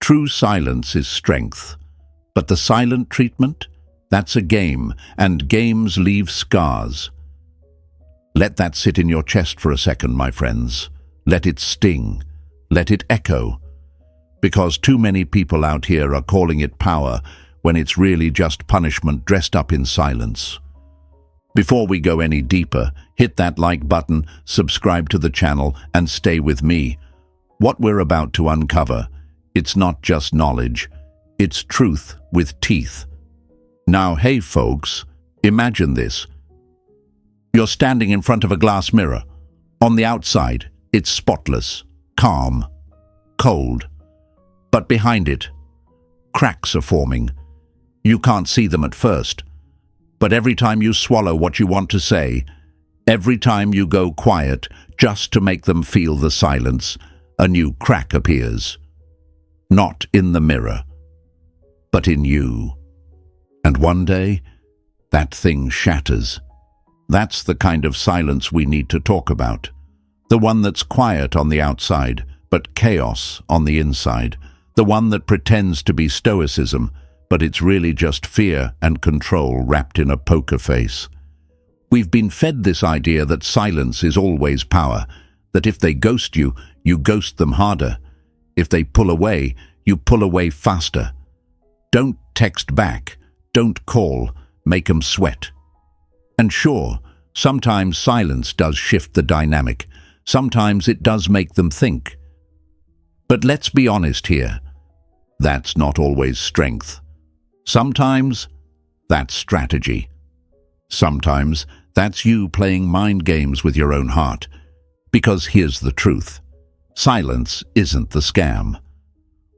True silence is strength. But the silent treatment? That's a game, and games leave scars. Let that sit in your chest for a second, my friends. Let it sting. Let it echo. Because too many people out here are calling it power when it's really just punishment dressed up in silence. Before we go any deeper, hit that like button, subscribe to the channel, and stay with me. What we're about to uncover, it's not just knowledge, it's truth with teeth. Now, hey folks, imagine this. You're standing in front of a glass mirror. On the outside, it's spotless, calm, cold. But behind it, cracks are forming. You can't see them at first. But every time you swallow what you want to say, every time you go quiet just to make them feel the silence, a new crack appears. Not in the mirror, but in you. And one day, that thing shatters. That's the kind of silence we need to talk about. The one that's quiet on the outside, but chaos on the inside. The one that pretends to be stoicism, but it's really just fear and control wrapped in a poker face. We've been fed this idea that silence is always power, that if they ghost you, you ghost them harder. If they pull away, you pull away faster. Don't text back, don't call, make 'em sweat. And sure, sometimes silence does shift the dynamic. Sometimes it does make them think. But let's be honest here. That's not always strength. Sometimes that's strategy. Sometimes that's you playing mind games with your own heart. Because here's the truth. Silence isn't the scam.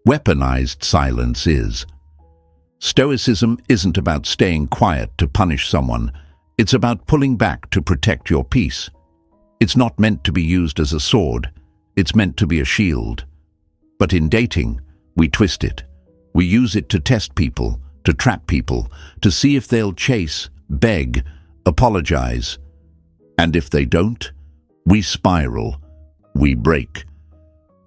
Weaponized silence is. Stoicism isn't about staying quiet to punish someone. It's about pulling back to protect your peace. It's not meant to be used as a sword. It's meant to be a shield. But in dating, we twist it. We use it to test people, to trap people, to see if they'll chase, beg, apologize. And if they don't, we spiral, we break.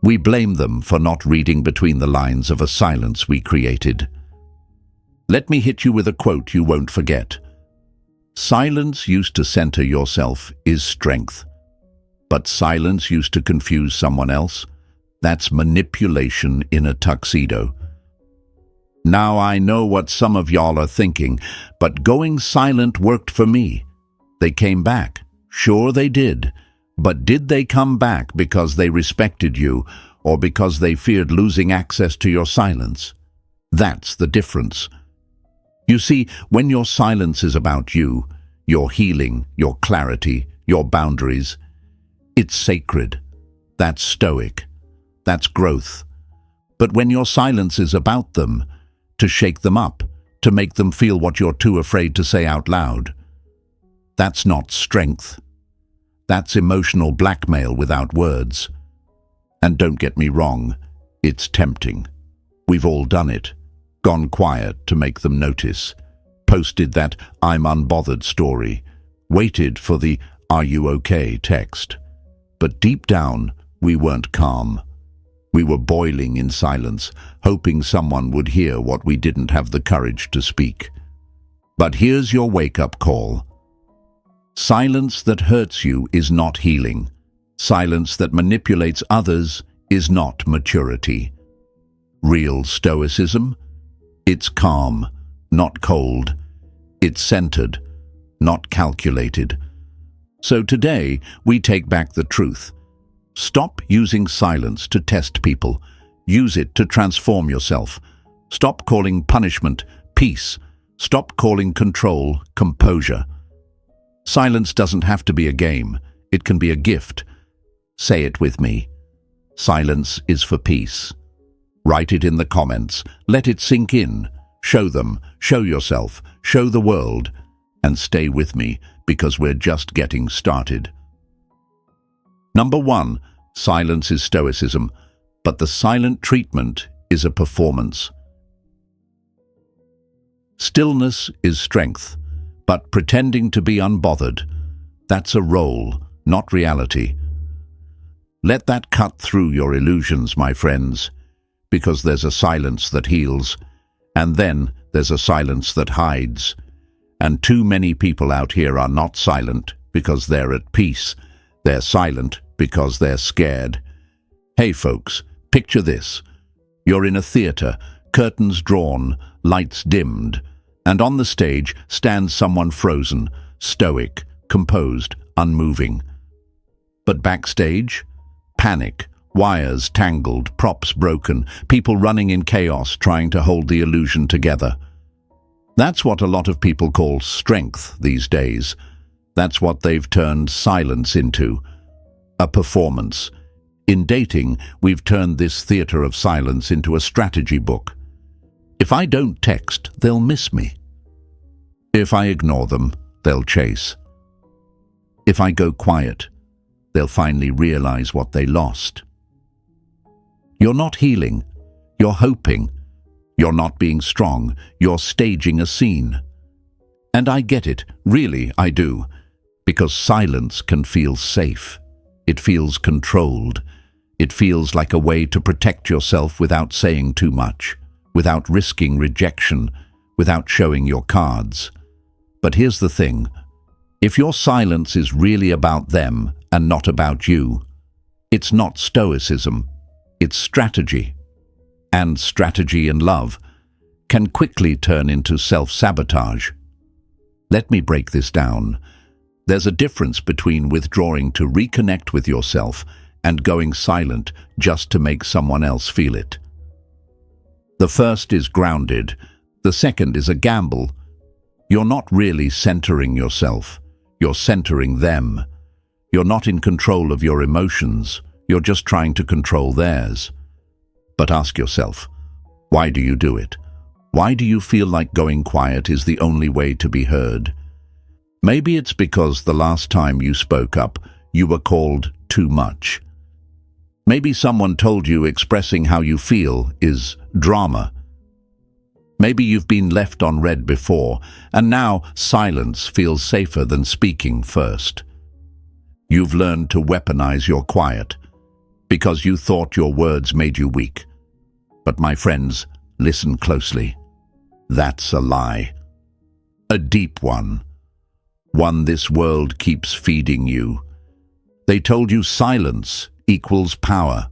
We blame them for not reading between the lines of a silence we created. Let me hit you with a quote you won't forget. Silence used to center yourself is strength. But silence used to confuse someone else. That's manipulation in a tuxedo. Now I know what some of y'all are thinking, but going silent worked for me. They came back. Sure they did. But did they come back because they respected you or because they feared losing access to your silence? That's the difference. You see, when your silence is about you, your healing, your clarity, your boundaries, it's sacred. That's stoic. That's growth. But when your silence is about them, to shake them up, to make them feel what you're too afraid to say out loud, that's not strength. That's emotional blackmail without words. And don't get me wrong, it's tempting. We've all done it. Gone quiet to make them notice. Posted that "I'm unbothered" story. Waited for the "Are you okay" text. But deep down, we weren't calm. We were boiling in silence, hoping someone would hear what we didn't have the courage to speak. But here's your wake-up call. Silence that hurts you is not healing. Silence that manipulates others is not maturity. Real stoicism? It's calm, not cold. It's centered, not calculated. So today, we take back the truth. Stop using silence to test people. Use it to transform yourself. Stop calling punishment peace. Stop calling control composure. Silence doesn't have to be a game. It can be a gift. Say it with me. Silence is for peace. Write it in the comments. Let it sink in. Show them, show yourself, show the world, and stay with me because we're just getting started. Number 1, silence is stoicism, but the silent treatment is a performance. Stillness is strength, but pretending to be unbothered, that's a role, not reality. Let that cut through your illusions, my friends. because there's a silence that heals, and then there's a silence that hides. And too many people out here are not silent because they're at peace. They're silent because they're scared. Hey folks, picture this. You're in a theater, curtains drawn, lights dimmed, and on the stage stands someone frozen, stoic, composed, unmoving. But backstage, panic, wires tangled, props broken, people running in chaos trying to hold the illusion together. That's what a lot of people call strength these days. That's what they've turned silence into, a performance. In dating, we've turned this theater of silence into a strategy book. If I don't text, they'll miss me. If I ignore them, they'll chase. If I go quiet, they'll finally realize what they lost. You're not healing. You're hoping. You're not being strong. You're staging a scene. And I get it, really I do, because silence can feel safe. It feels controlled. It feels like a way to protect yourself without saying too much, without risking rejection, without showing your cards. But here's the thing. If your silence is really about them and not about you, it's not stoicism, it's strategy. And strategy in love can quickly turn into self-sabotage. Let me break this down. There's a difference between withdrawing to reconnect with yourself and going silent just to make someone else feel it. The first is grounded, the second is a gamble. You're not really centering yourself, you're centering them. You're not in control of your emotions, you're just trying to control theirs. But ask yourself, why do you do it? Why do you feel like going quiet is the only way to be heard? Maybe it's because the last time you spoke up, you were called too much. Maybe someone told you expressing how you feel is drama. Maybe you've been left on red before, and now silence feels safer than speaking first. You've learned to weaponize your quiet because you thought your words made you weak. But my friends, listen closely. That's a lie. A deep one. One this world keeps feeding you. They told you silence equals power,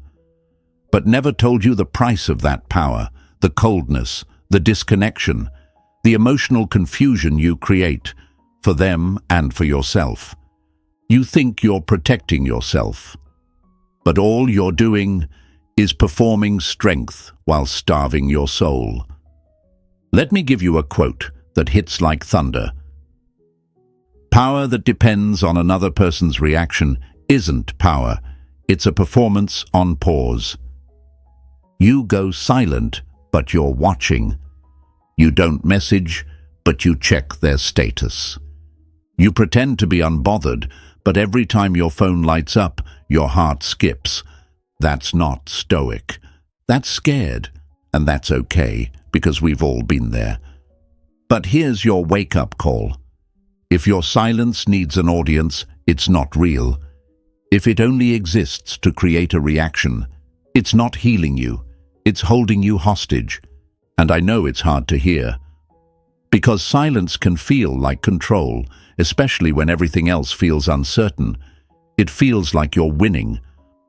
but never told you the price of that power, the coldness, the disconnection, the emotional confusion you create for them and for yourself. You think you're protecting yourself, but all you're doing is performing strength while starving your soul. Let me give you a quote that hits like thunder. Power that depends on another person's reaction isn't power. It's a performance on pause. You go silent, but you're watching. You don't message, but you check their status. You pretend to be unbothered, but every time your phone lights up, your heart skips. That's not stoic. That's scared, and that's okay, because we've all been there. But here's your wake-up call. If your silence needs an audience, it's not real. If it only exists to create a reaction, it's not healing you. It's holding you hostage. And I know it's hard to hear. Because silence can feel like control, especially when everything else feels uncertain. It feels like you're winning,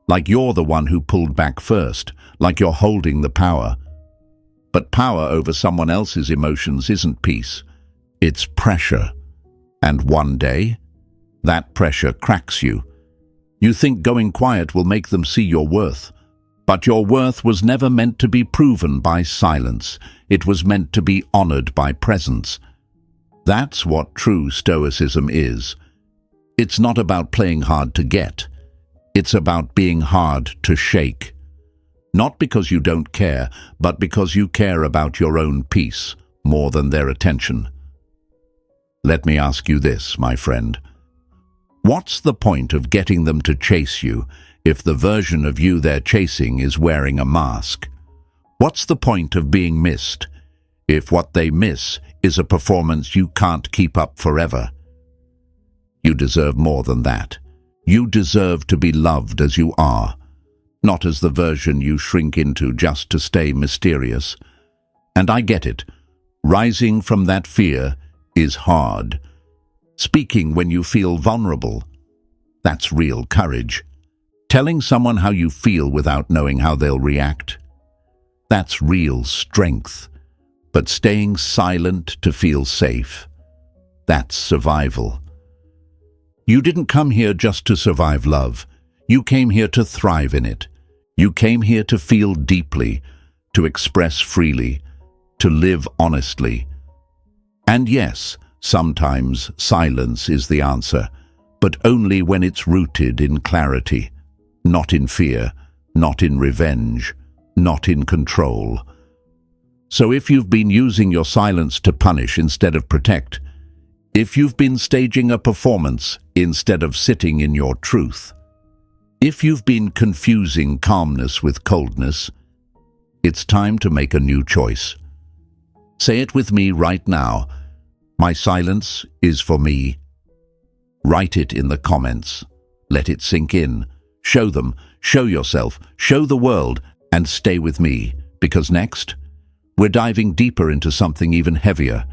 like you're the one who pulled back first, like you're holding the power. But power over someone else's emotions isn't peace. It's pressure. And one day, that pressure cracks you. You think going quiet will make them see your worth. But your worth was never meant to be proven by silence. It was meant to be honored by presence. That's what true stoicism is. It's not about playing hard to get. It's about being hard to shake. Not because you don't care, but because you care about your own peace more than their attention. Let me ask you this, my friend. What's the point of getting them to chase you if the version of you they're chasing is wearing a mask? What's the point of being missed if what they miss is a performance you can't keep up forever? You deserve more than that. You deserve to be loved as you are. not as the version you shrink into just to stay mysterious. And I get it. Rising from that fear is hard. Speaking when you feel vulnerable, that's real courage. Telling someone how you feel without knowing how they'll react, that's real strength. But staying silent to feel safe, that's survival. You didn't come here just to survive love. You came here to thrive in it. You came here to feel deeply, to express freely, to live honestly. And yes, sometimes silence is the answer, but only when it's rooted in clarity, not in fear, not in revenge, not in control. So if you've been using your silence to punish instead of protect, if you've been staging a performance instead of sitting in your truth, if you've been confusing calmness with coldness, it's time to make a new choice. Say it with me right now. My silence is for me. Write it in the comments. Let it sink in. Show them, show yourself, show the world, and stay with me, because next, we're diving deeper into something even heavier,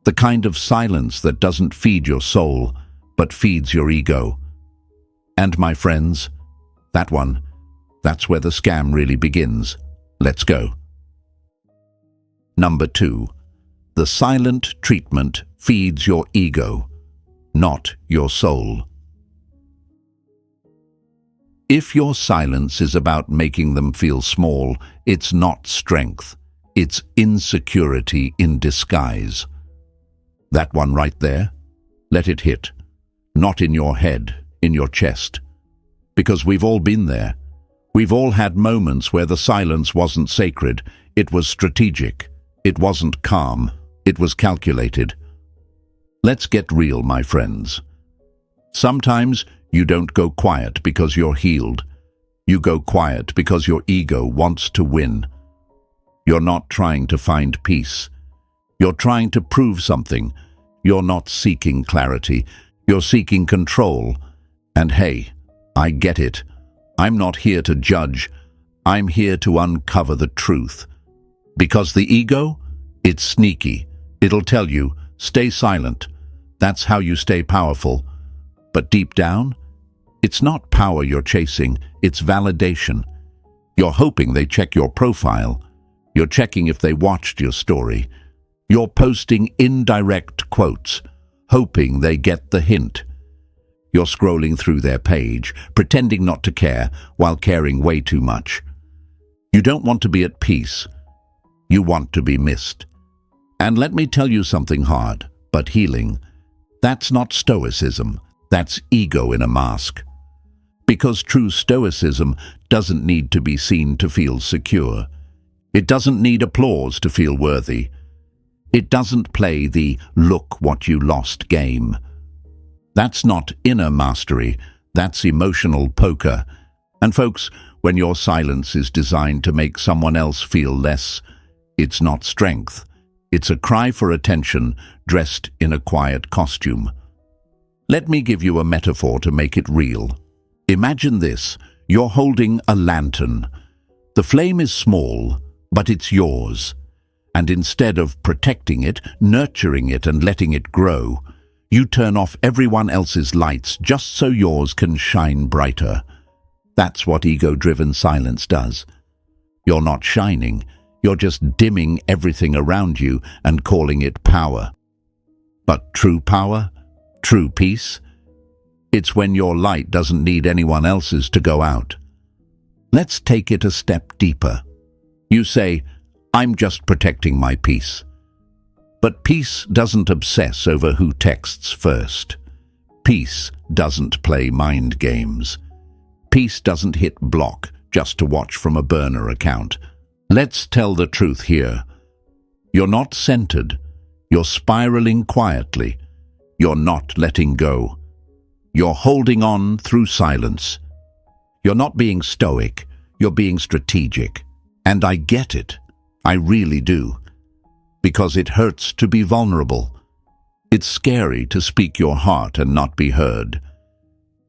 the kind of silence that doesn't feed your soul, but feeds your ego. And my friends, that's where the scam really begins. Let's go. Number 2. The silent treatment feeds your ego, not your soul. If your silence is about making them feel small, it's not strength. It's insecurity in disguise. That one right there, let it hit. Not in your head, in your chest. Because we've all been there. We've all had moments where the silence wasn't sacred, it was strategic. It wasn't calm, it was calculated. Let's get real, my friends. Sometimes you don't go quiet because you're healed. You go quiet because your ego wants to win. You're not trying to find peace. You're trying to prove something. You're not seeking clarity. You're seeking control. And hey, I get it. I'm not here to judge. I'm here to uncover the truth. Because the ego, it's sneaky. It'll tell you, stay silent. That's how you stay powerful. But deep down, it's not power you're chasing, it's validation. You're hoping they check your profile. You're checking if they watched your story. You're posting indirect quotes, hoping they get the hint. You're scrolling through their page, pretending not to care, while caring way too much. You don't want to be at peace. You want to be missed. And let me tell you something hard, but healing. That's not stoicism. That's ego in a mask. Because true stoicism doesn't need to be seen to feel secure. It doesn't need applause to feel worthy. It doesn't play the look what you lost game. That's not inner mastery, that's emotional poker. And folks, when your silence is designed to make someone else feel less, it's not strength. It's a cry for attention dressed in a quiet costume. Let me give you a metaphor to make it real. Imagine this, you're holding a lantern. The flame is small, but it's yours. And instead of protecting it, nurturing it and letting it grow, you turn off everyone else's lights just so yours can shine brighter. That's what ego-driven silence does. You're not shining, you're just dimming everything around you and calling it power. But true power, true peace, it's when your light doesn't need anyone else's to go out. Let's take it a step deeper. You say, I'm just protecting my peace. But peace doesn't obsess over who texts first. Peace doesn't play mind games. Peace doesn't hit block just to watch from a burner account. Let's tell the truth here. You're not centered. You're spiraling quietly. You're not letting go. You're holding on through silence. You're not being stoic. You're being strategic. And I get it. I really do. Because it hurts to be vulnerable. It's scary to speak your heart and not be heard.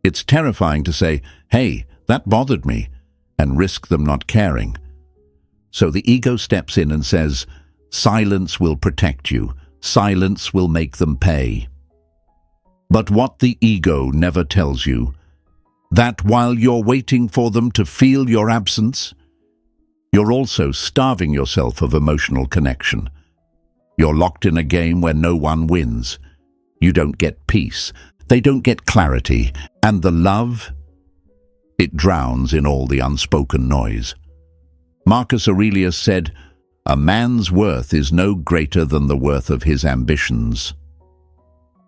It's terrifying to say, hey, that bothered me. and risk them not caring. So the ego steps in and says, silence will protect you. Silence will make them pay. But what the ego never tells you, that while you're waiting for them to feel your absence, you're also starving yourself of emotional connection. You're locked in a game where no one wins. You don't get peace. They don't get clarity. And the love, it drowns in all the unspoken noise. Marcus Aurelius said, "A man's worth is no greater than the worth of his ambitions."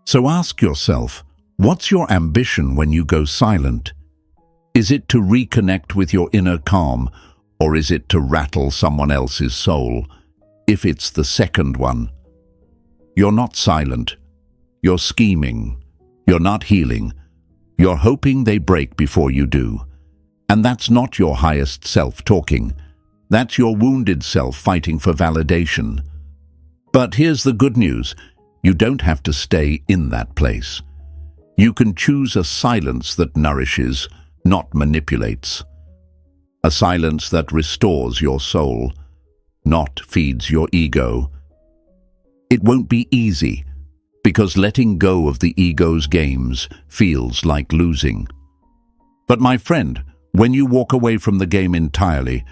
So ask yourself, what's your ambition when you go silent? Is it to reconnect with your inner calm, or is it to rattle someone else's soul? If it's the second one, you're not silent. You're scheming. You're not healing. You're hoping they break before you do. And that's not your highest self talking. That's your wounded self fighting for validation. But here's the good news. You don't have to stay in that place. You can choose a silence that nourishes, not manipulates. A silence that restores your soul, not feeds your ego. It won't be easy, because letting go of the ego's games feels like losing. But my friend, when you walk away from the game entirely,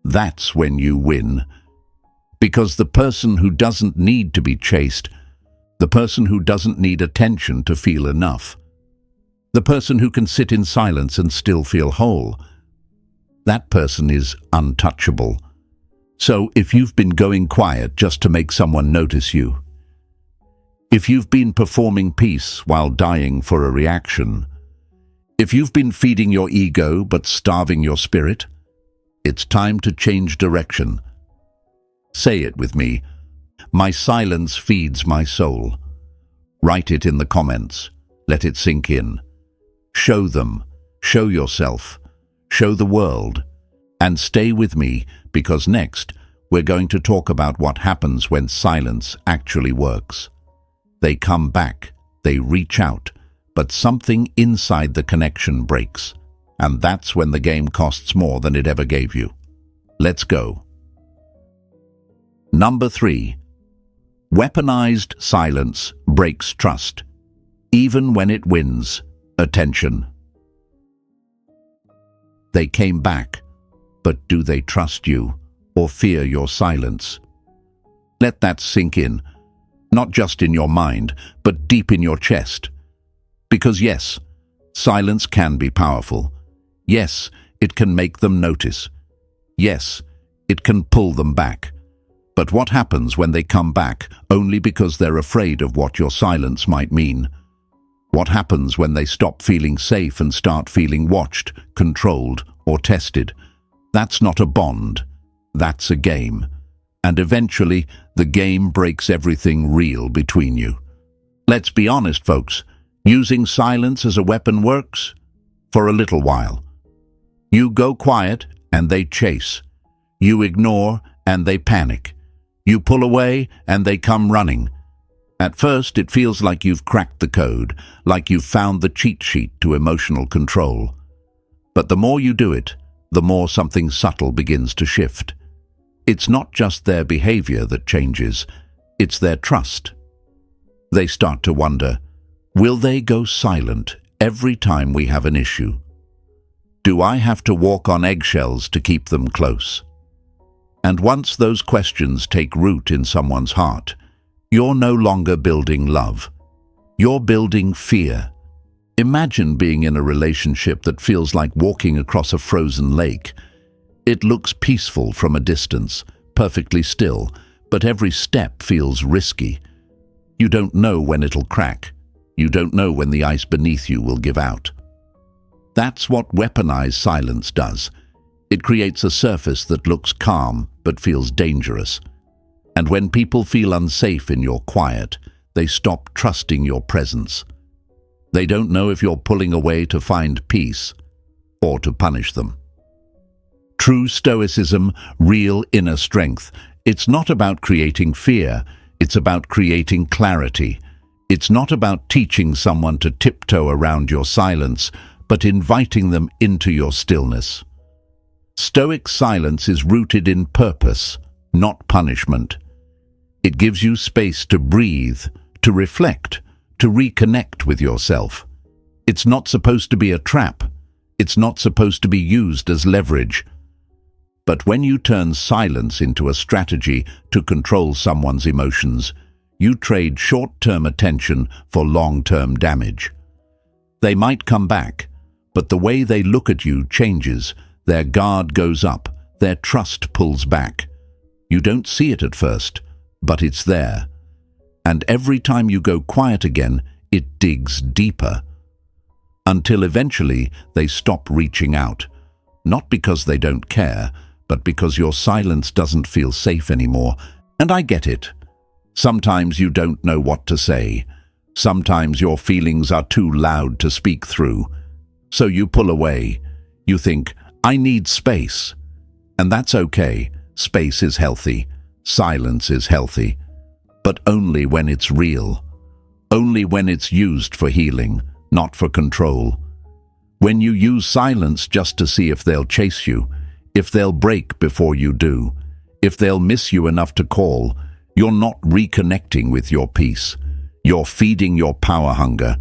that's when you win. Because the person who doesn't need to be chased, the person who doesn't need attention to feel enough, the person who can sit in silence and still feel whole, that person is untouchable. So if you've been going quiet just to make someone notice you, if you've been performing peace while dying for a reaction, if you've been feeding your ego but starving your spirit, it's time to change direction. Say it with me. My silence feeds my soul. Write it in the comments. Let it sink in. Show them. Show yourself. Show the world. And stay with me, because next we're going to talk about what happens when silence actually works. They come back. They reach out. But something inside the connection breaks. And that's when the game costs more than it ever gave you. Let's go. Number 3. Weaponized silence breaks trust, even when it wins attention. They came back, but do they trust you or fear your silence? Let that sink in, not just in your mind, but deep in your chest. Because yes, silence can be powerful. Yes, it can make them notice. Yes, it can pull them back. But what happens when they come back only because they're afraid of what your silence might mean? What happens when they stop feeling safe and start feeling watched, controlled, or tested? That's not a bond. That's a game. And eventually, the game breaks everything real between you. Let's be honest, folks. Using silence as a weapon works for a little while. You go quiet and they chase. You ignore and they panic. You pull away and they come running. At first, it feels like you've cracked the code, like you've found the cheat sheet to emotional control. But the more you do it, the more something subtle begins to shift. It's not just their behavior that changes, it's their trust. They start to wonder, will they go silent every time we have an issue? Do I have to walk on eggshells to keep them close? And once those questions take root in someone's heart, you're no longer building love. You're building fear. Imagine being in a relationship that feels like walking across a frozen lake. It looks peaceful from a distance, perfectly still, but every step feels risky. You don't know when it'll crack. You don't know when the ice beneath you will give out. That's what weaponized silence does. It creates a surface that looks calm but feels dangerous. And when people feel unsafe in your quiet, they stop trusting your presence. They don't know if you're pulling away to find peace or to punish them. True Stoicism, real inner strength. It's not about creating fear, it's about creating clarity. It's not about teaching someone to tiptoe around your silence, but inviting them into your stillness. Stoic silence is rooted in purpose, not punishment. It gives you space to breathe, to reflect, to reconnect with yourself. It's not supposed to be a trap. It's not supposed to be used as leverage. But when you turn silence into a strategy to control someone's emotions, you trade short-term attention for long-term damage. They might come back, but the way they look at you changes. Their guard goes up, their trust pulls back. You don't see it at first, but it's there. And every time you go quiet again, it digs deeper. Until eventually they stop reaching out. Not because they don't care, but because your silence doesn't feel safe anymore. And I get it. Sometimes you don't know what to say. Sometimes your feelings are too loud to speak through. So you pull away. You think, I need space. And that's okay. Space is healthy. Silence is healthy. But only when it's real. Only when it's used for healing, not for control. When you use silence just to see if they'll chase you, if they'll break before you do, if they'll miss you enough to call, you're not reconnecting with your peace. You're feeding your power hunger.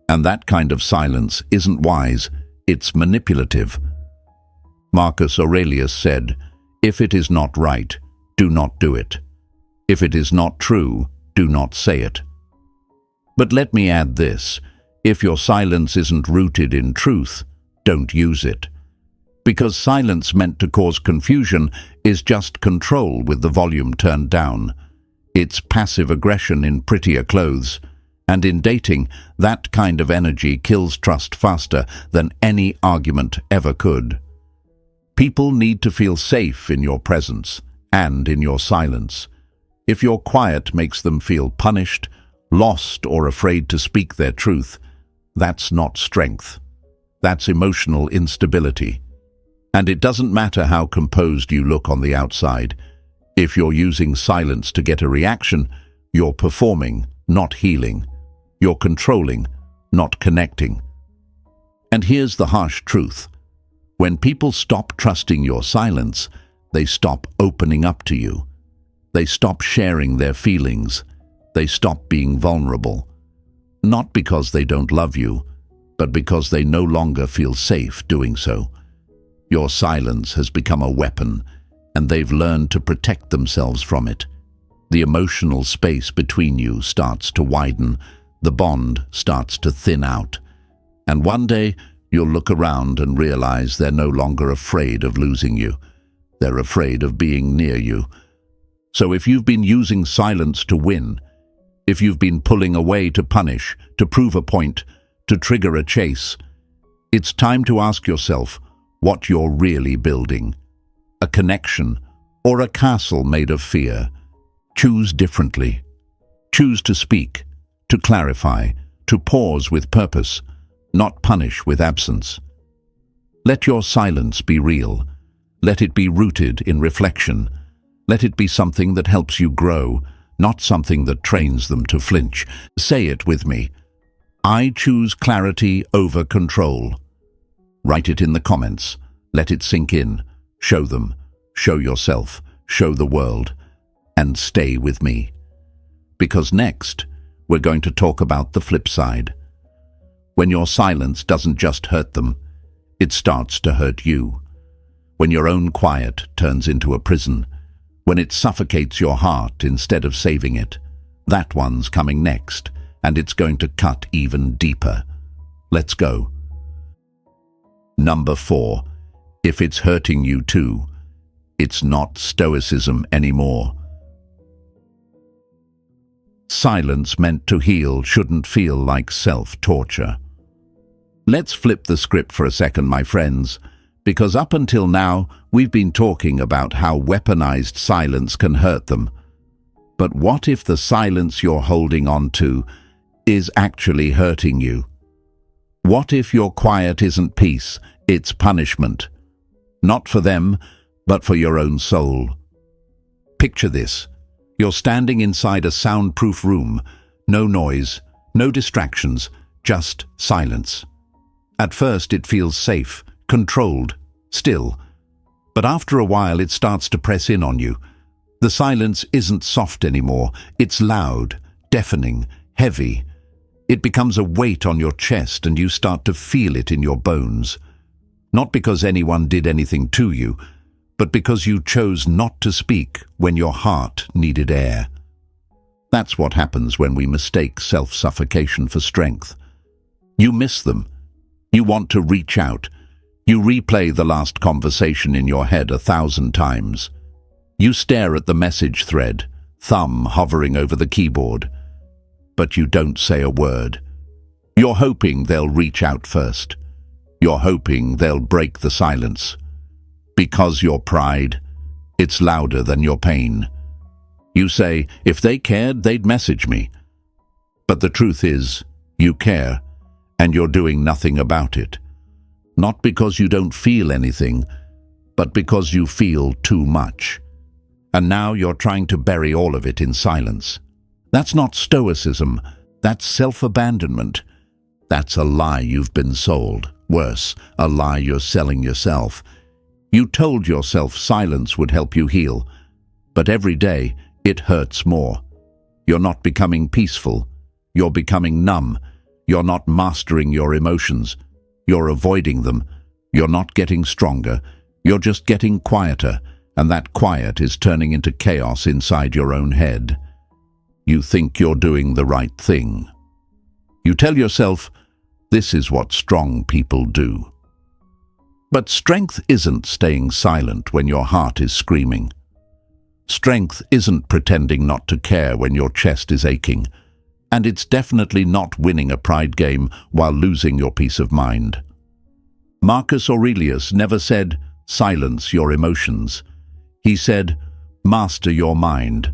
And that kind of silence isn't wise, it's manipulative. Marcus Aurelius said, "If it is not right, do not do it. If it is not true, do not say it." But let me add this, if your silence isn't rooted in truth, don't use it. Because silence meant to cause confusion is just control with the volume turned down. It's passive aggression in prettier clothes. And in dating, that kind of energy kills trust faster than any argument ever could. People need to feel safe in your presence and in your silence. If your quiet makes them feel punished, lost, or afraid to speak their truth, that's not strength. That's emotional instability. And it doesn't matter how composed you look on the outside. If you're using silence to get a reaction, you're performing, not healing. You're controlling, not connecting. And here's the harsh truth. When people stop trusting your silence, they stop opening up to you. They stop sharing their feelings. They stop being vulnerable. Not because they don't love you, but because they no longer feel safe doing so. Your silence has become a weapon, and they've learned to protect themselves from it. The emotional space between you starts to widen. The bond starts to thin out. And one day, you'll look around and realize they're no longer afraid of losing you. They're afraid of being near you. So if you've been using silence to win, if you've been pulling away to punish, to prove a point, to trigger a chase, it's time to ask yourself what you're really building. A connection or a castle made of fear. Choose differently. Choose to speak, to clarify, to pause with purpose, not punish with absence. Let your silence be real. Let it be rooted in reflection. Let it be something that helps you grow, not something that trains them to flinch. Say it with me. I choose clarity over control. Write it in the comments. Let it sink in. Show them. Show yourself. Show the world. And stay with me. Because next, we're going to talk about the flip side. When your silence doesn't just hurt them, it starts to hurt you. When your own quiet turns into a prison, when it suffocates your heart instead of saving it, that one's coming next, and it's going to cut even deeper. Let's go. Number 4. If it's hurting you too, it's not stoicism anymore. Silence meant to heal shouldn't feel like self-torture. Let's flip the script for a second, my friends, because up until now, we've been talking about how weaponized silence can hurt them. But what if the silence you're holding on to is actually hurting you? What if your quiet isn't peace, it's punishment? Not for them, but for your own soul. Picture this. You're standing inside a soundproof room. No noise, no distractions, just silence. At first it feels safe, controlled, still. But after a while, it starts to press in on you. The silence isn't soft anymore. It's loud, deafening, heavy. It becomes a weight on your chest and you start to feel it in your bones. Not because anyone did anything to you, but because you chose not to speak when your heart needed air. That's what happens when we mistake self-suffocation for strength. You miss them. You want to reach out. You replay the last conversation in your head 1,000 times. You stare at the message thread, thumb hovering over the keyboard. But you don't say a word. You're hoping they'll reach out first. You're hoping they'll break the silence. Because your pride, it's louder than your pain. You say, if they cared, they'd message me. But the truth is, you care, and you're doing nothing about it. Not because you don't feel anything, but because you feel too much. And now you're trying to bury all of it in silence. That's not stoicism. That's self-abandonment. That's a lie you've been sold. Worse, a lie you're selling yourself. You told yourself silence would help you heal, but every day it hurts more. You're not becoming peaceful. You're becoming numb. You're not mastering your emotions. You're avoiding them. You're not getting stronger. You're just getting quieter, and that quiet is turning into chaos inside your own head. You think you're doing the right thing. You tell yourself, this is what strong people do. But strength isn't staying silent when your heart is screaming. Strength isn't pretending not to care when your chest is aching. And it's definitely not winning a pride game while losing your peace of mind. Marcus Aurelius never said, silence your emotions. He said, master your mind.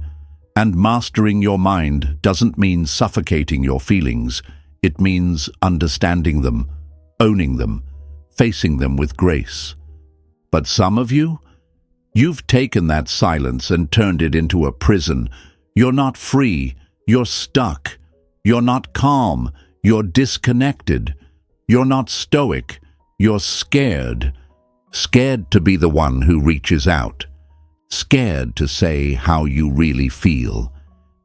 And mastering your mind doesn't mean suffocating your feelings. It means understanding them, owning them, facing them with grace. But some of you, you've taken that silence and turned it into a prison. You're not free. You're stuck. You're not calm. You're disconnected. You're not stoic. You're scared. Scared to be the one who reaches out. Scared to say how you really feel.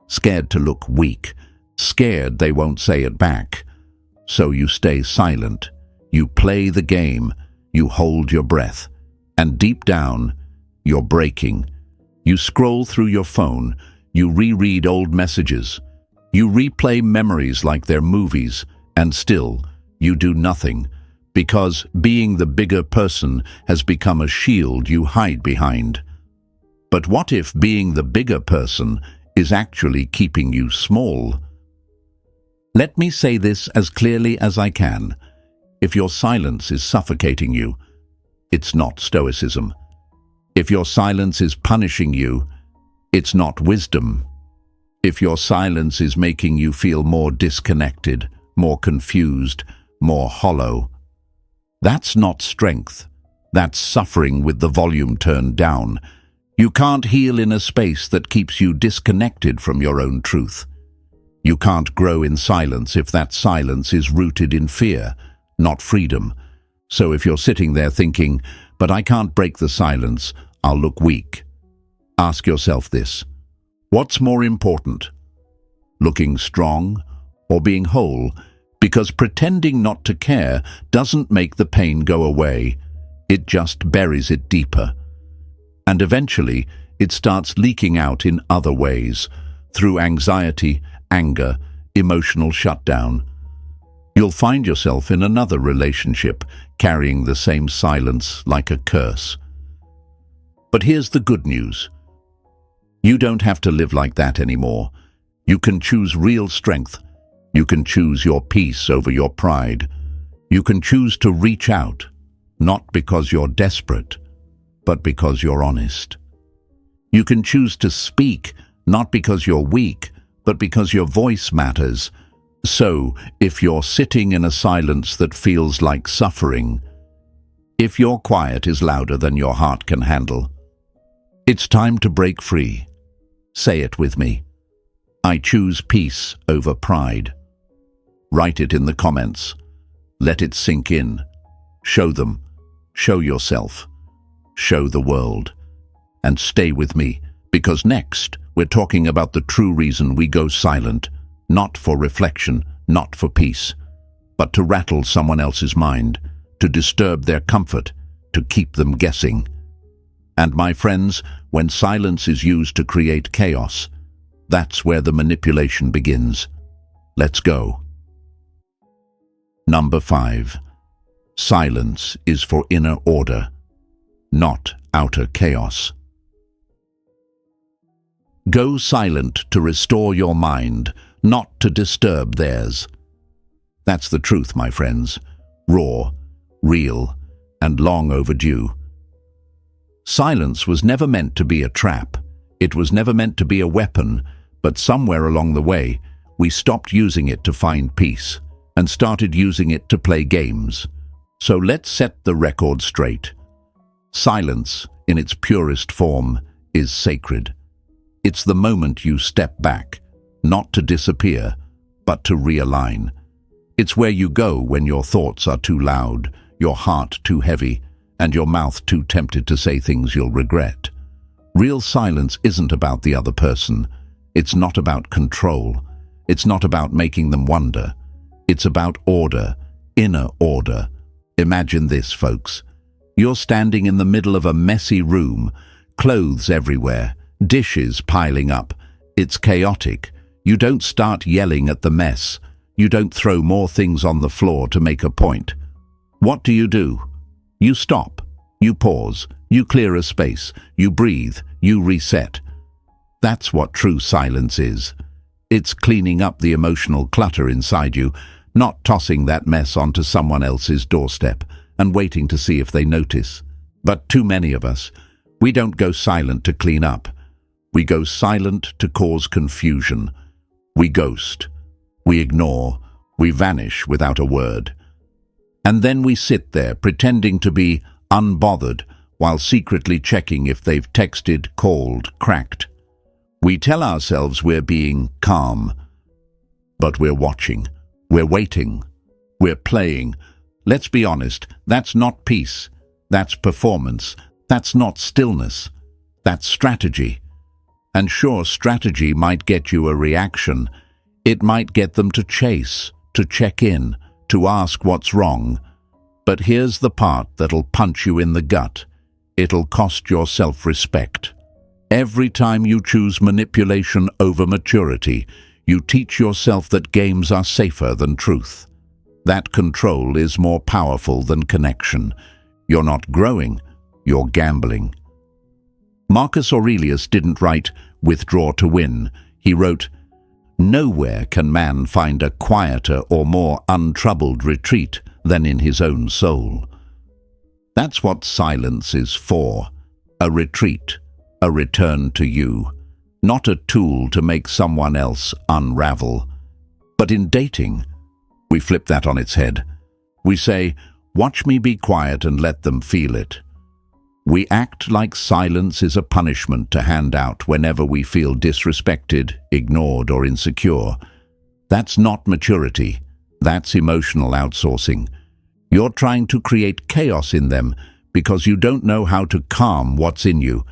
Scared to look weak. Scared they won't say it back. So you stay silent. You play the game. You hold your breath. And deep down, you're breaking. You scroll through your phone. You reread old messages. You replay memories like they're movies. And still, you do nothing. Because being the bigger person has become a shield you hide behind. But what if being the bigger person is actually keeping you small? Let me say this as clearly as I can. If your silence is suffocating you, it's not stoicism. If your silence is punishing you, it's not wisdom. If your silence is making you feel more disconnected, more confused, more hollow, that's not strength. That's suffering with the volume turned down. You can't heal in a space that keeps you disconnected from your own truth. You can't grow in silence if that silence is rooted in fear, not freedom. So if you're sitting there thinking, but I can't break the silence, I'll look weak. Ask yourself this. What's more important? Looking strong or being whole? Because pretending not to care doesn't make the pain go away. It just buries it deeper. And eventually, it starts leaking out in other ways, through anxiety, anger, emotional shutdown. You'll find yourself in another relationship, carrying the same silence like a curse. But here's the good news. You don't have to live like that anymore. You can choose real strength. You can choose your peace over your pride. You can choose to reach out, not because you're desperate, but because you're honest. You can choose to speak, not because you're weak, but because your voice matters. So, if you're sitting in a silence that feels like suffering, if your quiet is louder than your heart can handle, it's time to break free. Say it with me. I choose peace over pride. Write it in the comments. Let it sink in. Show them. Show yourself. show the world. And stay with me, because next we're talking about the true reason we go silent, not for reflection, not for peace, but to rattle someone else's mind, to disturb their comfort, to keep them guessing. And my friends, when silence is used to create chaos, that's where the manipulation begins. Let's go. Number 5. Silence is for inner order, not outer chaos. Go silent to restore your mind, not to disturb theirs. That's the truth, my friends. Raw, real, and long overdue. Silence was never meant to be a trap. It was never meant to be a weapon, but somewhere along the way, we stopped using it to find peace and started using it to play games. So let's set the record straight. Silence, in its purest form, is sacred. It's the moment you step back, not to disappear, but to realign. It's where you go when your thoughts are too loud, your heart too heavy, and your mouth too tempted to say things you'll regret. Real silence isn't about the other person. It's not about control. It's not about making them wonder. It's about order, inner order. Imagine this, folks. You're standing in the middle of a messy room, clothes everywhere, dishes piling up. It's chaotic. You don't start yelling at the mess. You don't throw more things on the floor to make a point. What do? You stop. You pause. You clear a space. You breathe. You reset. That's what true silence is. It's cleaning up the emotional clutter inside you, not tossing that mess onto someone else's doorstep and waiting to see if they notice. But too many of us, we don't go silent to clean up. We go silent to cause confusion. We ghost. We ignore. We vanish without a word. And then we sit there pretending to be unbothered while secretly checking if they've texted, called, cracked. We tell ourselves we're being calm, but we're watching. We're waiting. We're playing. Let's be honest, that's not peace. That's performance. That's not stillness. That's strategy. And sure, strategy might get you a reaction. It might get them to chase, to check in, to ask what's wrong. But here's the part that'll punch you in the gut. It'll cost your self-respect. Every time you choose manipulation over maturity, you teach yourself that games are safer than truth. That control is more powerful than connection. You're not growing, you're gambling. Marcus Aurelius didn't write, "Withdraw to win." He wrote, "Nowhere can man find a quieter or more untroubled retreat than in his own soul." That's what silence is for, a retreat, a return to you, not a tool to make someone else unravel. But in dating, we flip that on its head. We say, "Watch me be quiet and let them feel it." We act like silence is a punishment to hand out whenever we feel disrespected, ignored, or insecure. That's not maturity. That's emotional outsourcing. You're trying to create chaos in them because you don't know how to calm what's in you.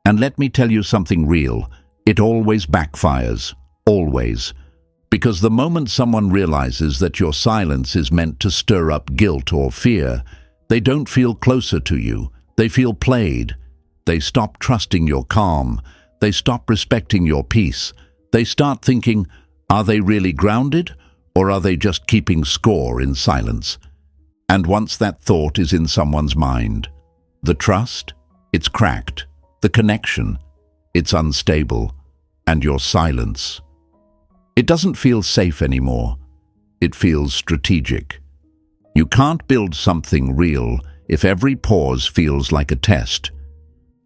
And let me tell you something real. It always backfires. Always. Because the moment someone realizes that your silence is meant to stir up guilt or fear, they don't feel closer to you. They feel played. They stop trusting your calm. They stop respecting your peace. They start thinking, are they really grounded, or are they just keeping score in silence? And once that thought is in someone's mind, the trust, it's cracked. The connection, it's unstable. And your silence, it doesn't feel safe anymore. It feels strategic. You can't build something real if every pause feels like a test.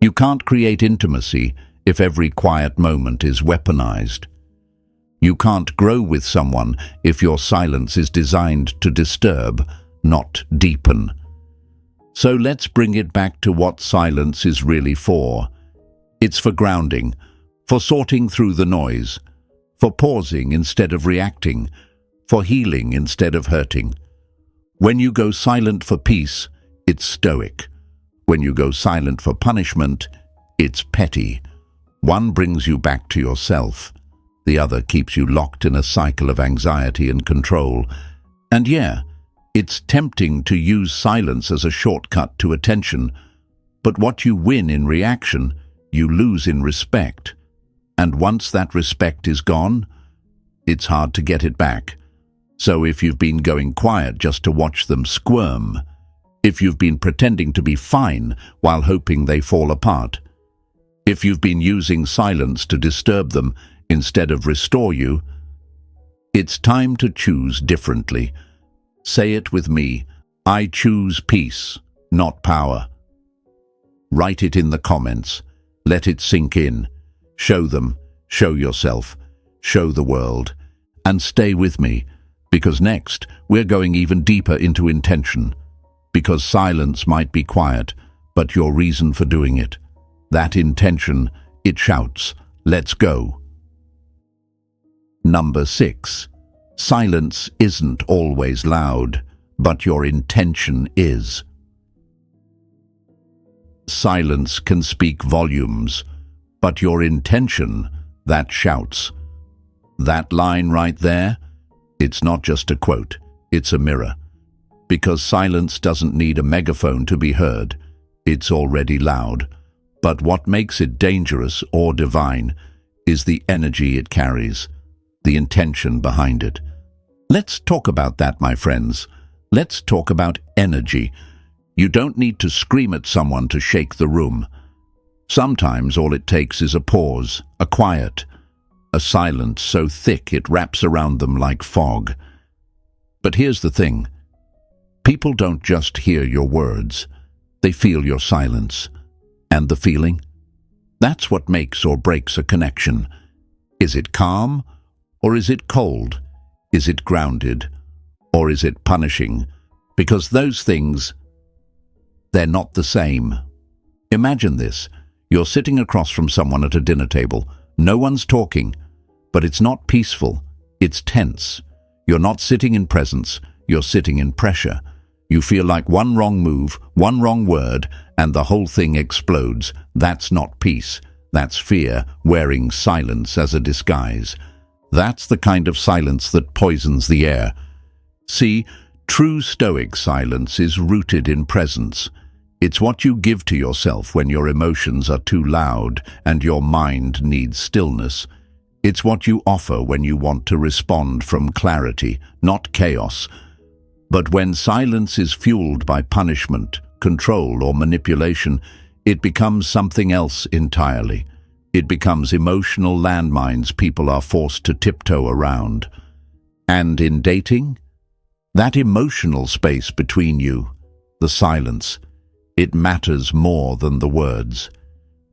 You can't create intimacy if every quiet moment is weaponized. You can't grow with someone if your silence is designed to disturb, not deepen. So let's bring it back to what silence is really for. It's for grounding, for sorting through the noise, for pausing instead of reacting, for healing instead of hurting. When you go silent for peace, it's stoic. When you go silent for punishment, it's petty. One brings you back to yourself. The other keeps you locked in a cycle of anxiety and control. And yeah, it's tempting to use silence as a shortcut to attention, but what you win in reaction, you lose in respect. And once that respect is gone, it's hard to get it back. So if you've been going quiet just to watch them squirm, if you've been pretending to be fine while hoping they fall apart, if you've been using silence to disturb them instead of restore you, it's time to choose differently. Say it with me. I choose peace, not power. Write it in the comments. Let it sink in. Show them, show yourself, show the world, and stay with me, because next we're going even deeper into intention. Because silence might be quiet, but your reason for doing it. That intention, it shouts, let's go. Number 6. Silence isn't always loud, but your intention is. Silence can speak volumes, but your intention, that shouts. That line right there, it's not just a quote, it's a mirror. Because silence doesn't need a megaphone to be heard, it's already loud. But what makes it dangerous or divine is the energy it carries, the intention behind it. Let's talk about that, my friends. Let's talk about energy. You don't need to scream at someone to shake the room. Sometimes all it takes is a pause, a quiet, a silence so thick it wraps around them like fog. But here's the thing. People don't just hear your words. They feel your silence. And the feeling? That's what makes or breaks a connection. Is it calm, or is it cold? Is it grounded, or is it punishing? Because those things, they're not the same. Imagine this. You're sitting across from someone at a dinner table. No one's talking, but it's not peaceful. It's tense. You're not sitting in presence. You're sitting in pressure. You feel like one wrong move, one wrong word, and the whole thing explodes. That's not peace. That's fear, wearing silence as a disguise. That's the kind of silence that poisons the air. See, true Stoic silence is rooted in presence. It's what you give to yourself when your emotions are too loud and your mind needs stillness. It's what you offer when you want to respond from clarity, not chaos. But when silence is fueled by punishment, control, or manipulation, it becomes something else entirely. It becomes emotional landmines people are forced to tiptoe around. And in dating, that emotional space between you, the silence, it matters more than the words.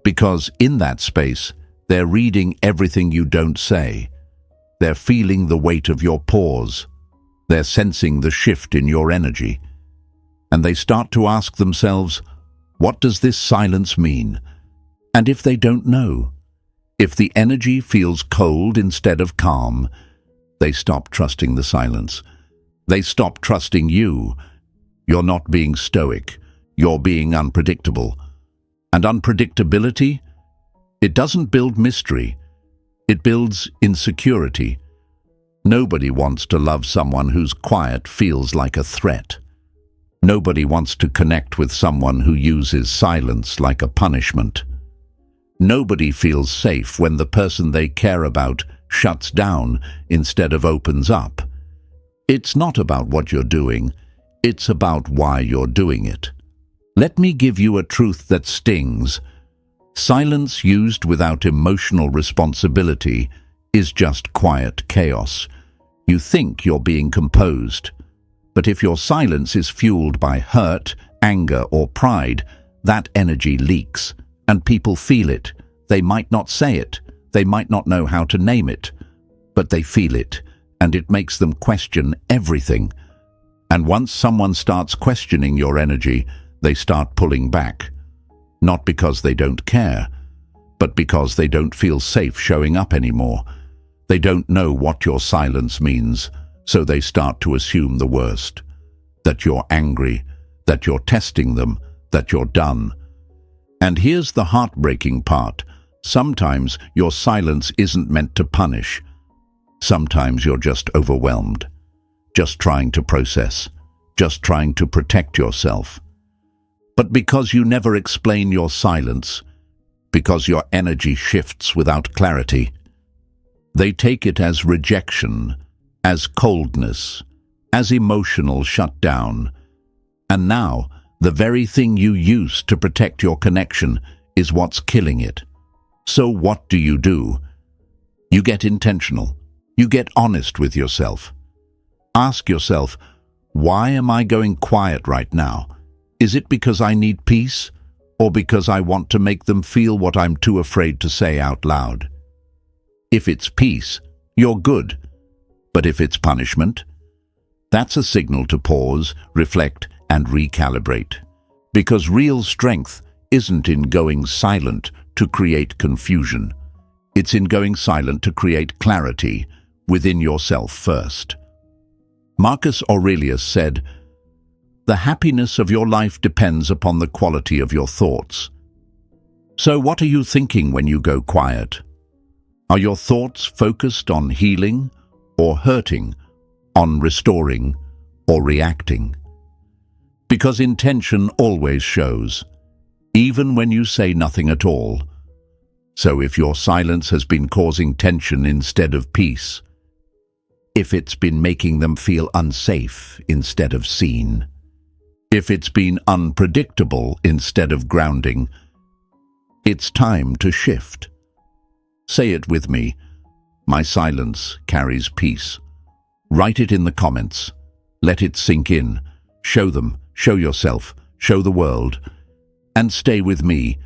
Because in that space, they're reading everything you don't say. They're feeling the weight of your pause. They're sensing the shift in your energy. And they start to ask themselves, what does this silence mean? And if they don't know, if the energy feels cold instead of calm, they stop trusting the silence. They stop trusting you. You're not being stoic. You're being unpredictable. And unpredictability, it doesn't build mystery. It builds insecurity. Nobody wants to love someone whose quiet feels like a threat. Nobody wants to connect with someone who uses silence like a punishment. Nobody feels safe when the person they care about shuts down instead of opens up. It's not about what you're doing, it's about why you're doing it. Let me give you a truth that stings. Silence used without emotional responsibility is just quiet chaos. You think you're being composed, but if your silence is fueled by hurt, anger, or pride, that energy leaks, and people feel it. They might not say it, they might not know how to name it, but they feel it, and it makes them question everything. And once someone starts questioning your energy, they start pulling back. Not because they don't care, but because they don't feel safe showing up anymore. They don't know what your silence means, so they start to assume the worst. That you're angry, that you're testing them, that you're done. And here's the heartbreaking part. Sometimes your silence isn't meant to punish. Sometimes you're just overwhelmed, just trying to process, just trying to protect yourself. But because you never explain your silence, because your energy shifts without clarity, they take it as rejection, as coldness, as emotional shutdown. And now, the very thing you used to protect your connection is what's killing it. So what do? You get intentional. You get honest with yourself. Ask yourself, why am I going quiet right now? Is it because I need peace, or because I want to make them feel what I'm too afraid to say out loud? If it's peace, you're good. But if it's punishment, that's a signal to pause, reflect, and recalibrate. Because real strength isn't in going silent to create confusion. It's in going silent to create clarity within yourself first. Marcus Aurelius said, "The happiness of your life depends upon the quality of your thoughts." So what are you thinking when you go quiet? Are your thoughts focused on healing or hurting, on restoring or reacting? Because intention always shows, even when you say nothing at all. So if your silence has been causing tension instead of peace, if it's been making them feel unsafe instead of seen, if it's been unpredictable instead of grounding, it's time to shift. Say it with me. My silence carries peace. Write it in the comments. Let it sink in. Show them, show yourself, show the world. And stay with me,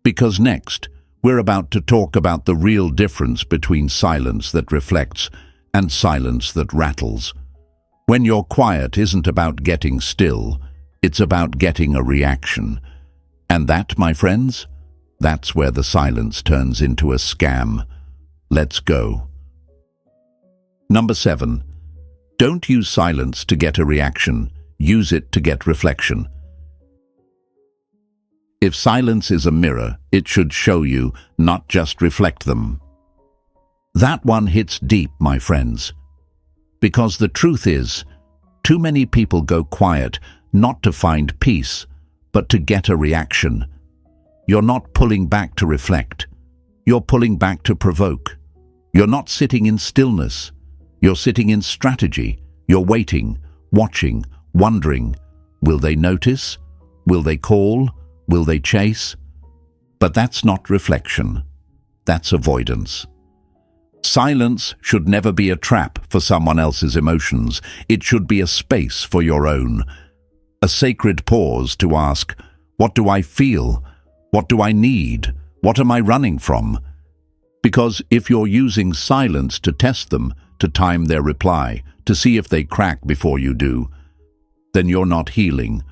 because next, we're about to talk about the real difference between silence that reflects and silence that rattles. When you're quiet isn't about getting still, it's about getting a reaction. And that, my friends, that's where the silence turns into a scam. Let's go. Number 7. Don't use silence to get a reaction. Use it to get reflection. If silence is a mirror, it should show you, not just reflect them. That one hits deep, my friends. Because the truth is, too many people go quiet not to find peace, but to get a reaction. You're not pulling back to reflect. You're pulling back to provoke. You're not sitting in stillness. You're sitting in strategy. You're waiting, watching, wondering. Will they notice? Will they call? Will they chase? But that's not reflection. That's avoidance. Silence should never be a trap for someone else's emotions. It should be a space for your own. A sacred pause to ask, what do I feel? What do I need? What am I running from? Because if you're using silence to test them, to time their reply, to see if they crack before you do, then you're not healing.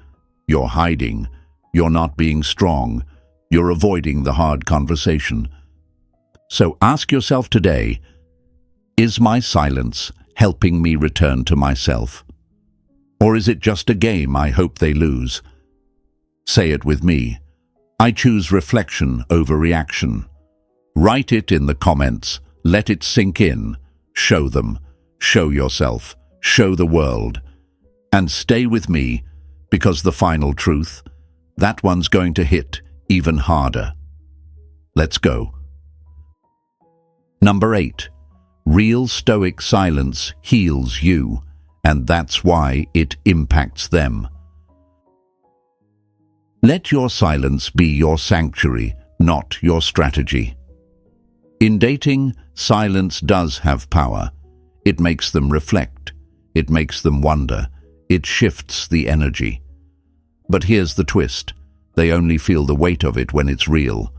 You're hiding. You're not being strong. You're avoiding the hard conversation. So ask yourself today, is my silence helping me return to myself? Or is it just a game I hope they lose? Say it with me. I choose reflection over reaction. Write it in the comments. Let it sink in. Show them. Show yourself. Show the world. And stay with me, because the final truth, that one's going to hit even harder. Let's go. Number 8. Real Stoic silence heals you, and that's why it impacts them. Let your silence be your sanctuary, not your strategy. In dating, silence does have power. It makes them reflect. It makes them wonder. It shifts the energy. But here's the twist. They only feel the weight of it when it's real.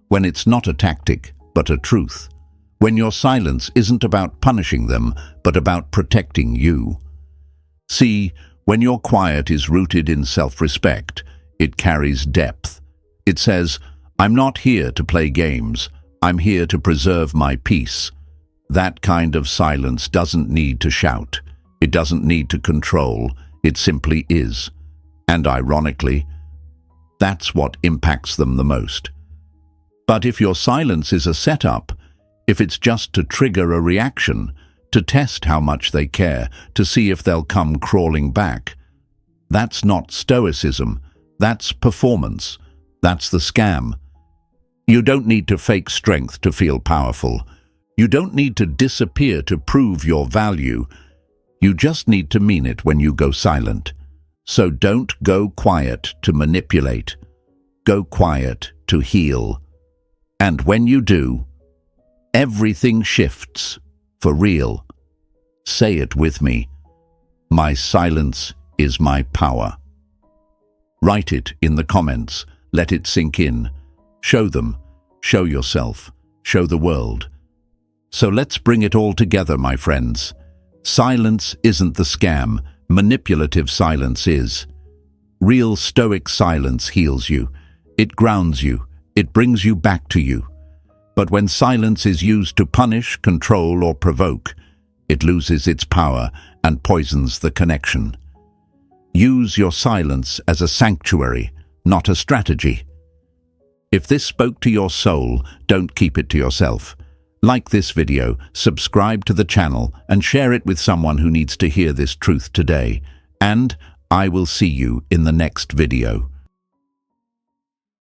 When it's not a tactic, but a truth. When your silence isn't about punishing them, but about protecting you. See, when your quiet is rooted in self-respect, it carries depth. It says, I'm not here to play games. I'm here to preserve my peace. That kind of silence doesn't need to shout. It doesn't need to control. It simply is. And ironically, That's what impacts them the most. But if your silence is a setup, if it's just to trigger a reaction, to test how much they care, to see if they'll come crawling back, that's not stoicism, that's performance, that's the scam. You don't need to fake strength to feel powerful. You don't need to disappear to prove your value. You just need to mean it when you go silent. So don't go quiet to manipulate. Go quiet to heal. And when you do, everything shifts for real. Say it with me. My silence is my power. Write it in the comments. Let it sink in. Show them. Show yourself. Show the world. So let's bring it all together, my friends. Silence isn't the scam. Manipulative silence is. Real Stoic silence heals you. It grounds you. It brings you back to you. But when silence is used to punish, control, or provoke, it loses its power and poisons the connection. Use your silence as a sanctuary, not a strategy. If this spoke to your soul, don't keep it to yourself. Like this video, subscribe to the channel, and share it with someone who needs to hear this truth today. And I will see you in the next video.